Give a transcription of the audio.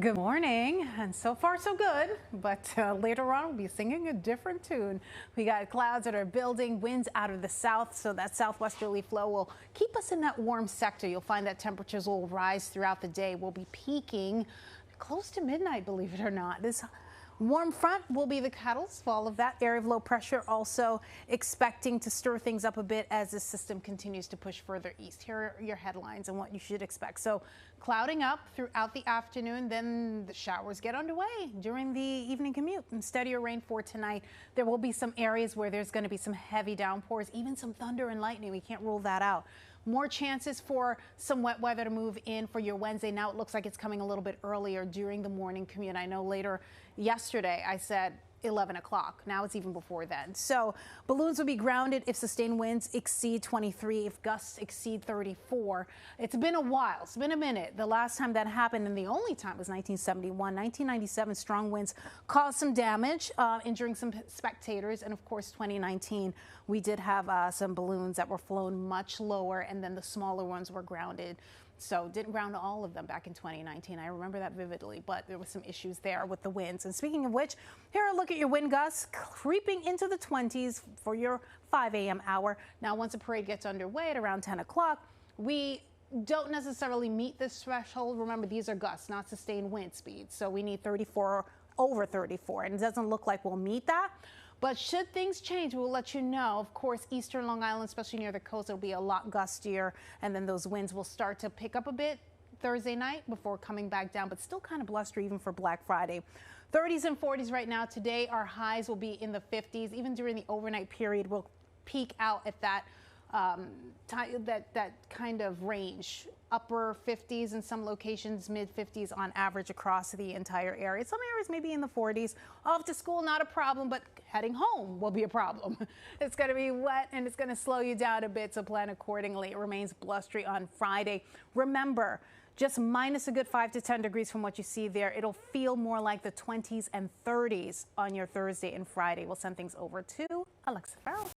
Good morning, and so far so good, but later on we'll be singing a different tune. We got clouds that are building, winds out of the south, so that southwesterly flow will keep us in that warm sector. You'll find that temperatures will rise throughout the day. We'll be peaking close to midnight, believe it or not. This warm front will be the catalyst for all of that. Area of low pressure also expecting to stir things up a bit as the system continues to push further east. Here are your headlines and what you should expect. So clouding up throughout the afternoon, then the showers get underway during the evening commute and steadier rain for tonight. There will be some areas where there's going to be some heavy downpours, even some thunder and lightning. We can't rule that out. More chances for some wet weather to move in for your Wednesday. Now it looks like it's coming a little bit earlier during the morning commute. I know later yesterday I said 11 o'clock. Now it's even before then. So balloons will be grounded if sustained winds exceed 23, if gusts exceed 34. It's been a while. It's been a minute. The last time that happened, and the only time, was 1971. 1997, strong winds caused some damage, injuring some spectators. And of course, 2019, we did have some balloons that were flown much lower, and then the smaller ones were grounded. So didn't ground all of them back in 2019. I remember that vividly, but there was some issues there with the winds. And speaking of which, here a look at your wind gusts creeping into the 20s for your 5 a.m. hour. Now, once the parade gets underway at around 10 o'clock, we don't necessarily meet this threshold. Remember, these are gusts, not sustained wind speeds. So we need 34, over 34, and it doesn't look like we'll meet that. But should things change, we'll let you know. Of course, eastern Long Island, especially near the coast, it'll be a lot gustier, and then those winds will start to pick up a bit Thursday night before coming back down, but still kind of blustery even for Black Friday. 30s and 40s right now. Today, our highs will be in the 50s. Even during the overnight period, we'll peak out at that that kind of range, upper 50s in some locations, mid 50s on average across the entire area. Some areas maybe in the 40s. Off to school, not a problem, but heading home will be a problem. It's going to be wet and it's going to slow you down a bit, so plan accordingly. It remains blustery on Friday. Remember, just minus a good 5 to 10 degrees from what you see there. It'll feel more like the 20s and 30s on your Thursday and Friday. We'll send things over to Alexa Farrell.